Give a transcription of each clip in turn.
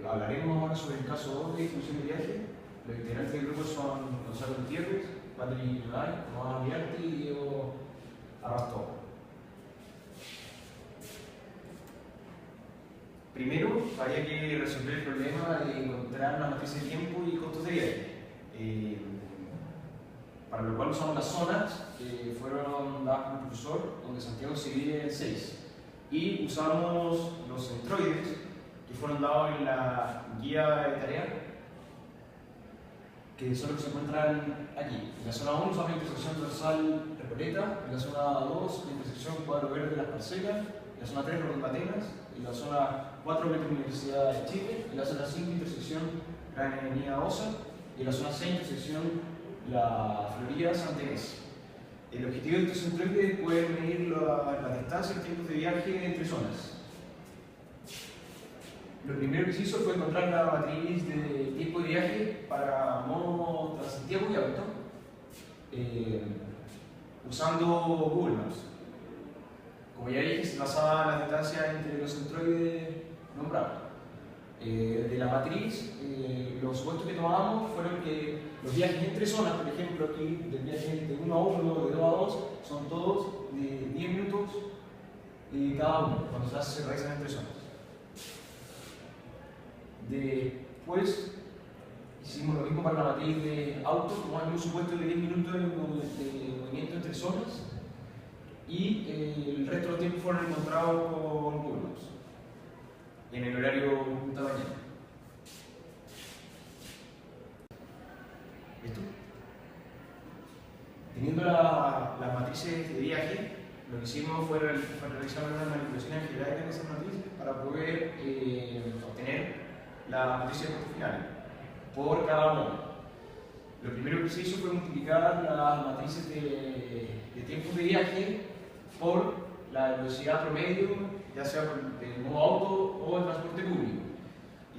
Hablaremos ahora sobre el caso 2 de distribución de viaje. Los integrantes del grupo son Gonzalo Gutiérrez, Patrick Yunay, Tomás Aviarti y Diego Arrastó. Primero, había que resolver el problema de encontrar una matriz de tiempo y costos de viaje. Para lo cual usamos las zonas que fueron dadas por el profesor, donde Santiago se divide en 6. Y usamos los centroides que fueron dados en la guía de tarea, que son los que se encuentran aquí. En la zona 1 usamos la intersección dorsal Recoleta, en la zona 2 la intersección Cuadro Verde de las Parcelas, en la zona 3 Ronda Atenas, en la zona 4 Metro Universidad de Chile, en la zona 5 intersección Gran Avenida Osa y en la zona 6 intersección la Florida Santa Inés. El objetivo de estos centroides es poder medir la distancia y tiempos de viaje entre zonas. Lo primero que se hizo fue encontrar la matriz de tiempo de viaje para modo Transantiago y auto, usando Google Maps. Como ya dije, se basaba en la distancia entre los centroides nombrados. De la matriz, los supuestos que tomábamos fueron que los viajes entre zonas, por ejemplo, aquí del viaje de 1 a 1, de 2 a 2, son todos de 10 minutos cada uno, cuando se realizan entre zonas. Después hicimos lo mismo para la matriz de auto, tomando un supuesto de 10 minutos de movimiento entre zonas y el resto de los tiempos fueron encontrados con Google Maps en el horario punta mañana. ¿Listo? Teniendo las matrices de viaje, lo que hicimos fue realizar unas manipulaciones algebraicas en esas matrices para poder obtener la matriz de costos finales por cada modo. Lo primero que se hizo fue multiplicar las matrices de tiempos de viaje por la velocidad promedio, ya sea por el modo auto o el transporte público.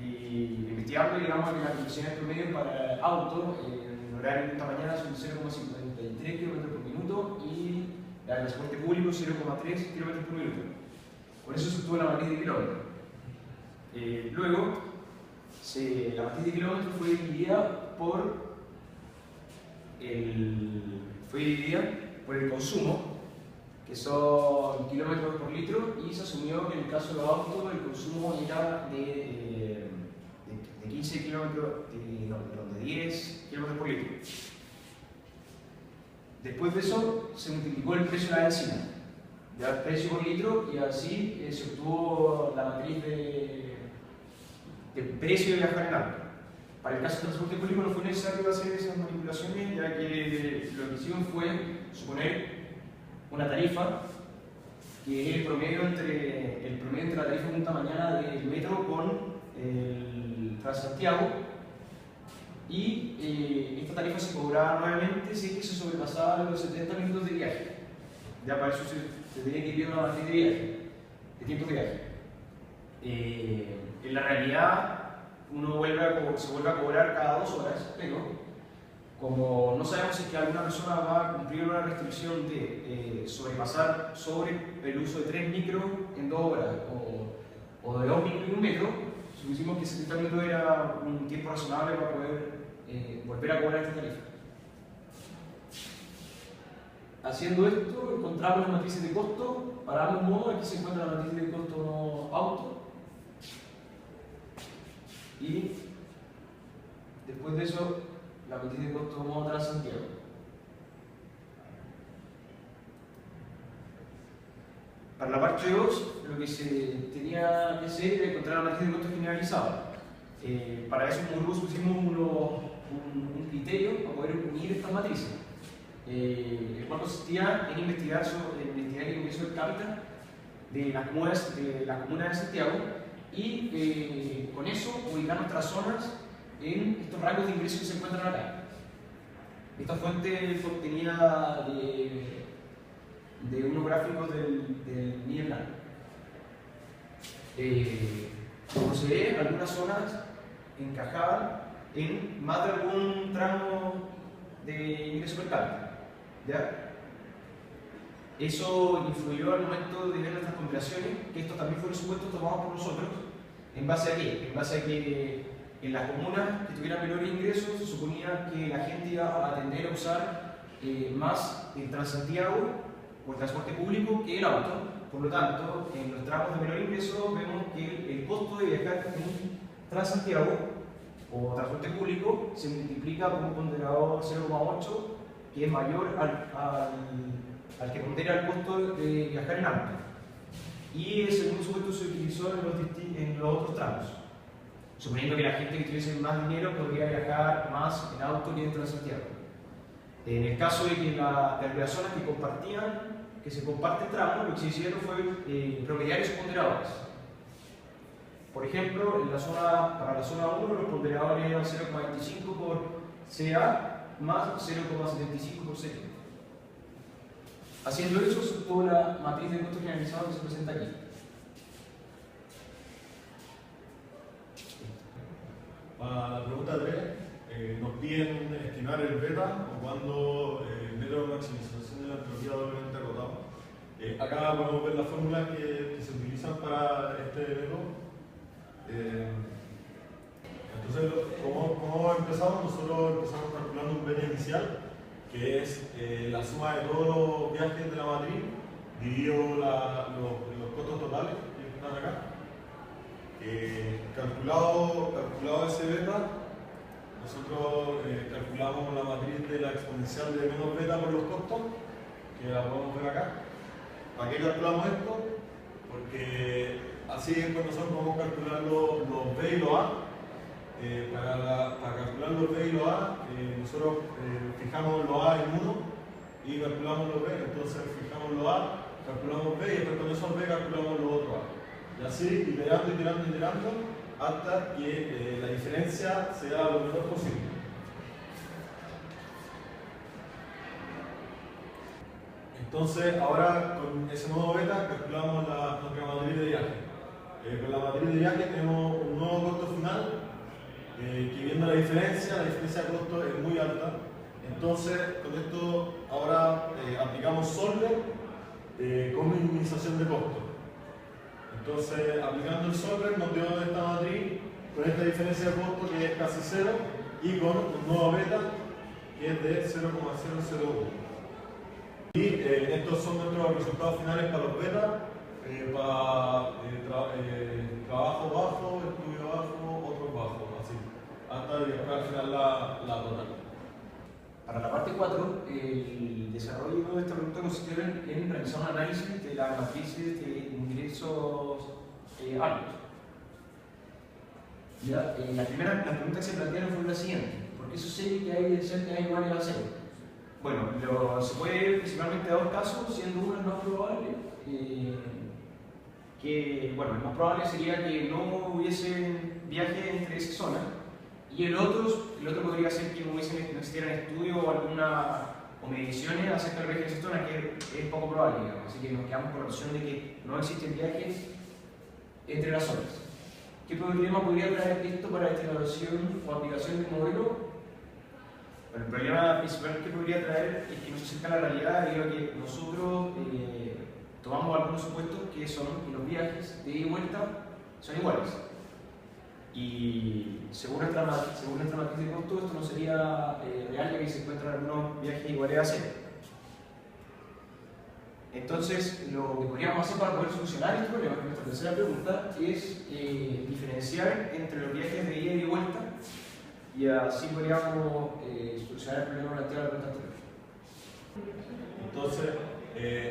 Y investigando, digamos que las velocidades promedio para el auto en horario de esta mañana son 0,53 km por minuto y la del transporte público 0,3 km por minuto. Con eso se obtuvo la matriz de kilómetros. Luego, la matriz de kilómetros fue dividida por el consumo, que son kilómetros por litro, y se asumió que en el caso de los autos el consumo era de 15 kilómetros, de 10 kilómetros por litro. Después de eso se multiplicó el precio de la benzina, ya el precio por litro, y así se obtuvo la matriz de precio de viajar en auto. Para el caso del transporte público no fue necesario hacer esas manipulaciones, ya que lo que hicieron fue suponer una tarifa que es el promedio entre la tarifa punta mañana del metro con el Transantiago, y esta tarifa se cobraba nuevamente si es que se sobrepasaban los 70 minutos de viaje. Ya para eso se tenía que ir una matriz de viaje, de tiempos de viaje. En la realidad uno se vuelve a cobrar cada 2 horas, pero como no sabemos si es que alguna persona va a cumplir una restricción de sobrepasar el uso de 3 micros en 2 horas o de 2 micros en 1 metro, supusimos que 70 minutos era un tiempo razonable para poder volver a cobrar esta tarifa. Haciendo esto, encontramos las matrices de costo para ambos modos. Aquí se encuentra la matriz de costo auto. Y después de eso, la matriz de costo modo Transantiago. Para la parte 2, lo que se tenía que hacer era encontrar la matriz de costo generalizada. Para eso, como grupo, pusimos un criterio para poder unir estas matrices, el cual consistía en investigar el ingreso per cápita de las comunas de Santiago y con eso ubicar nuestras zonas en estos rangos de ingresos que se encuentran acá. Esta fuente fue obtenida de unos gráficos del Midland. Como se ve, algunas zonas encajaban en más de algún tramo de ingreso per cápita, ¿ya? Eso influyó al momento de ver nuestras ponderaciones, que estos también fueron supuestos tomados por nosotros, ¿En base a qué? En base a que en las comunas que tuvieran menores ingresos se suponía que la gente iba a tender a usar más el Transantiago o el transporte público que el auto. Por lo tanto, en los tramos de menor ingreso vemos que el costo de viajar en Transantiago o transporte público se multiplica por un ponderado 0,8 que es mayor al que pondera el costo de viajar en auto. Y el segundo supuesto se utilizó en los otros tramos, suponiendo que la gente que tuviese más dinero podría viajar más en auto que en Transantiago. En el caso de que de las zonas que se comparten tramos, lo que se hicieron fue promediar esos ponderadores. Por ejemplo, para la zona 1 los ponderadores eran 0,25 por CA más 0,75 por CT. Haciendo eso, se obtuvo la matriz de costo generalizado que se presenta aquí. Para la pregunta 3, nos piden estimar el beta o cuando el método de maximización de la entropía doblemente acotado. Acá podemos ver las fórmulas que se utilizan para este método. Entonces, ¿cómo empezamos? Nosotros empezamos calculando un beta inicial, que es la suma de todos los viajes de la matriz dividido los costos totales que están acá. Calculado ese beta, nosotros calculamos la matriz de la exponencial de menos beta por los costos, que la podemos ver acá. ¿Para qué calculamos esto? Porque así es cuando nosotros podemos calcular los B y los A. Para calcular los B y los A, nosotros fijamos los A en 1 y calculamos los B. Entonces fijamos los A, calculamos B y después con esos B calculamos los otros A. Y así, iterando, hasta que la diferencia sea lo menor posible. Entonces, ahora con ese nuevo beta calculamos nuestra matriz de viaje. Con la matriz de viaje tenemos un nuevo costo final, que viendo la diferencia de costo es muy alta. Entonces, con esto ahora aplicamos solver con minimización de costo. Entonces, aplicando el solver nos dio esta matriz con esta diferencia de costo que es casi 0 y con un nuevo beta que es de 0,001. Y estos son nuestros resultados finales para los betas, para trabajo bajo, estudio bajo, otros bajos, así, hasta llegar al final la total. Para la parte 4, el desarrollo de esta pregunta consistió en realizar un análisis de las matrices de ingresos altos. La pregunta que se plantearon fue la siguiente: ¿por qué sucede que hay de cerca de iguales a 0? Bueno, se puede ver principalmente dos casos, siendo uno el más probable, el más probable sería que no hubiese viaje entre esas zonas, y el otro podría ser que no existieran estudios o mediciones acerca del viaje de esa zona, que es poco probable, digamos. Así que nos quedamos con la opción de que no existen viajes entre las zonas. ¿Qué problema podría traer esto para la estimación o aplicación del modelo? Bueno, el problema principal que podría traer es que no se acerca a la realidad debido a que nosotros tomamos algunos supuestos que son que los viajes de ida y vuelta son iguales. Y según nuestra matriz de costo, esto no sería real, ya que se encuentran algunos viajes iguales a 0. Entonces, lo que podríamos hacer para poder solucionar este problema, que es nuestra tercera pregunta, es diferenciar entre los viajes de ida y vuelta, y así podríamos solucionar el problema planteado en la pregunta anterior. Entonces,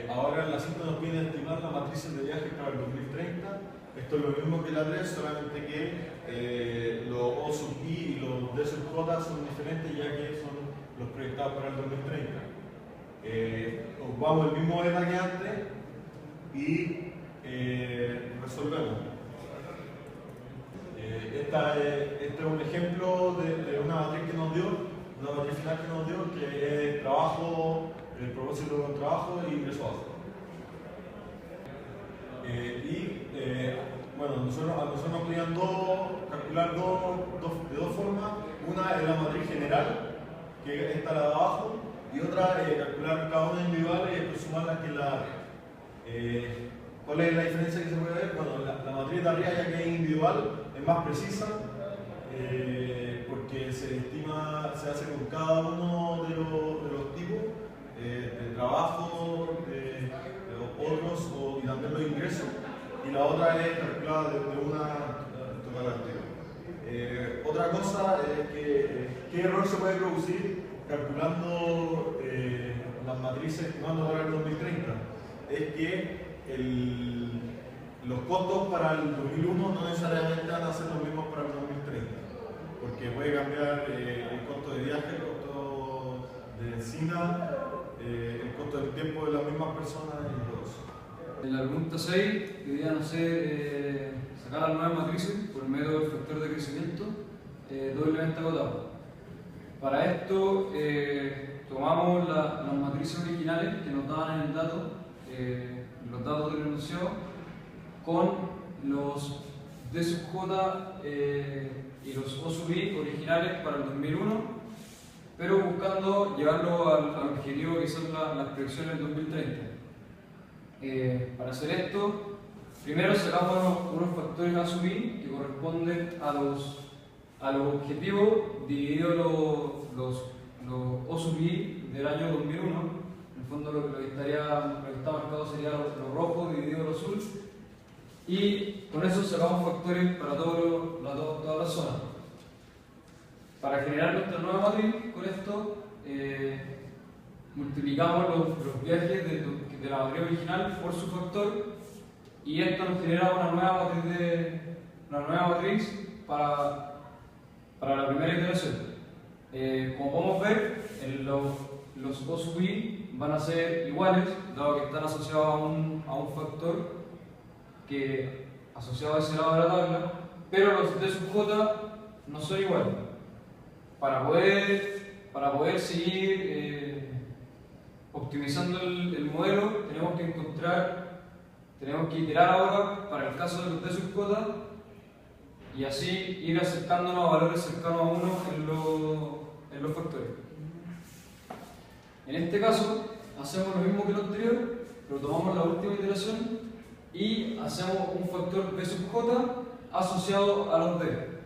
ahora en la 5 nos pide estimar las matrices de viajes para el 2030. Esto es lo mismo que la 3, solamente que los O sub I y los D sub J son diferentes, ya que son los proyectados para el 2030. Ocupamos el mismo beta que antes y resolvemos. Este es un ejemplo de una matriz que nos dio, una matriz final que nos dio, que es trabajo, el propósito con trabajo y ingreso bajo. Bueno, a nosotros nos pedían calcular de dos formas. Una es la matriz general, que está la de abajo, y otra calcular cada una individual y después sumar la que es la de arriba. ¿Cuál es la diferencia que se puede ver? Bueno, la matriz de arriba, ya que es individual, es más precisa, porque se hace con cada uno de los tipos de trabajo, de otros y también los ingresos, y la otra es calculada de una total activa. Otra cosa es qué error se puede producir calculando las matrices estimando para el 2030. Es que los costos para el 2001 no necesariamente van a ser los mismos para el 2030, porque puede cambiar el costo de viaje, el costo de benzina, el costo del tiempo de las mismas personas y todo eso. En la pregunta 6 deberían sacar las nuevas matrices por medio del factor de crecimiento doblemente agotado. Para esto tomamos las matrices originales que nos daban en el dato, los datos del enunciado, con los D sub J y los O sub I originales para el 2001, pero buscando llevarlo al objetivo que son las proyecciones del 2030. Para hacer esto, primero sacamos unos factores A sub I que corresponden a los objetivos dividido los O sub I del año 2001. En el fondo lo que está marcado sería lo rojo dividido lo azul, y con eso sacamos factores para toda la zona. Para generar nuestra nueva matriz, con esto multiplicamos los viajes de la matriz original por su factor, y esto nos genera una nueva matriz para la primera iteración. Como podemos ver, los O sub I van a ser iguales, dado que están asociados a un factor que asociado a ese lado de la tabla, pero los D sub J no son iguales. Para poder seguir optimizando el modelo, tenemos que iterar ahora para el caso de los D sub J y así ir acercándonos a valores cercanos a 1 en los factores. En este caso, hacemos lo mismo que lo anterior, pero tomamos la última iteración y hacemos un factor D sub J asociado a los D.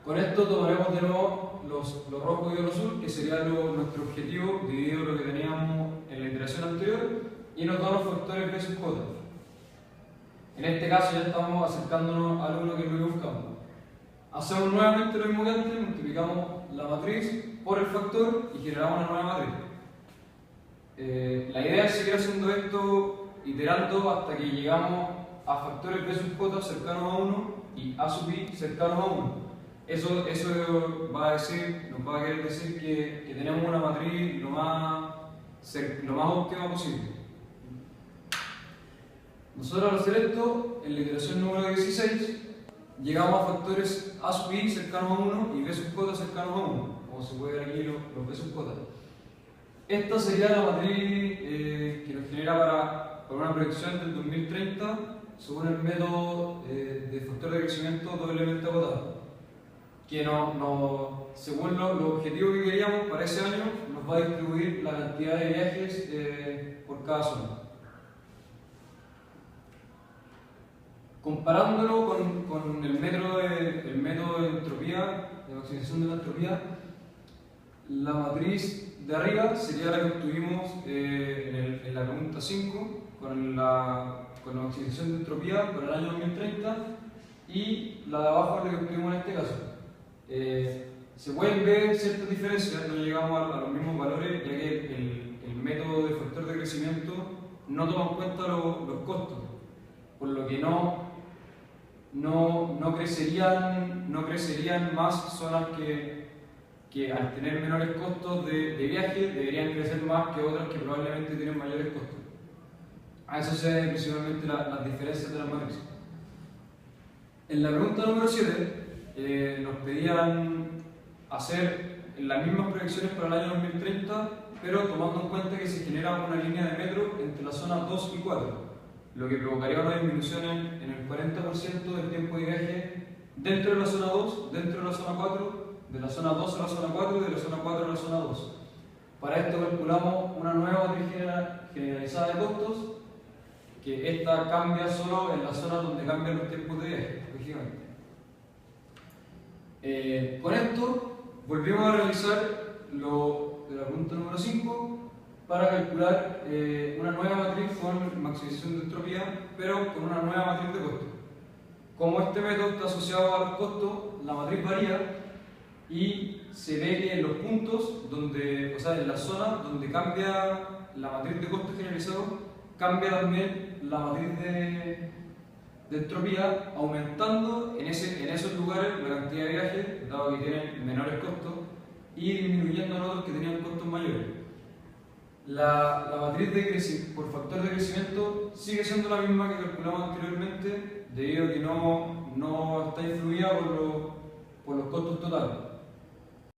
Con esto tomaremos de nuevo los rojos y los azul, que sería nuestro objetivo dividido lo que teníamos en la iteración anterior, y nos da los factores D sub J. En este caso ya estamos acercándonos al 1 que lo buscamos. Hacemos nuevamente lo mismo que antes, multiplicamos la matriz por el factor y generamos una nueva matriz. La idea es seguir haciendo esto, iterando hasta que llegamos a factores B sub J cercanos a 1 y A sub I cercanos a 1. Eso nos va a querer decir que tenemos una matriz lo más óptima posible. Nosotros al hacer esto, en la iteración número 16, llegamos a factores A sub I cercanos a 1 y B sub J cercanos a 1, como se puede ver aquí los B sub J. Esta sería la matriz que nos genera para una proyección del 2030 según el método de factor de crecimiento doblemente agotado, que según los objetivos que queríamos para ese año, nos va a distribuir la cantidad de viajes por cada zona. Comparándolo con el método de entropía, de maximización de la entropía, la matriz de arriba sería la que obtuvimos en la pregunta 5 con la maximización de entropía para el año 2030, y la de abajo es la que obtuvimos en este caso. Se pueden ver ciertas diferencias, no llegamos a los mismos valores, ya que el método de factor de crecimiento no toma en cuenta los costos, por lo que no crecerían más zonas que al tener menores costos de viaje deberían crecer más que otras que probablemente tienen mayores costos. A eso se deben principalmente las diferencias de las matrices. En la pregunta número 7 nos pedían hacer las mismas proyecciones para el año 2030, pero tomando en cuenta que se genera una línea de metro entre las zonas 2 y 4, lo que provocaría una disminución en el 40% del tiempo de viaje dentro de la zona 2, dentro de la zona 4, de la zona 2 a la zona 4 y de la zona 4 a la zona 2. Para esto calculamos una nueva matriz generalizada de costos que esta cambia solo en la zona donde cambian los tiempos de viaje, lógicamente. Con esto volvimos a realizar lo de la pregunta número 5 para calcular una nueva matriz con maximización de entropía, pero con una nueva matriz de costo. Como este método está asociado a los costos, la matriz varía y se ve que en los puntos donde, o sea, en la zona donde cambia la matriz de costo generalizado, cambia también la matriz de entropía, aumentando en esos lugares la cantidad de viajes, dado que tienen menores costos, y disminuyendo en otros que tenían costos mayores. La matriz de por factor de crecimiento sigue siendo la misma que calculamos anteriormente, debido a que no está influida por los costos totales.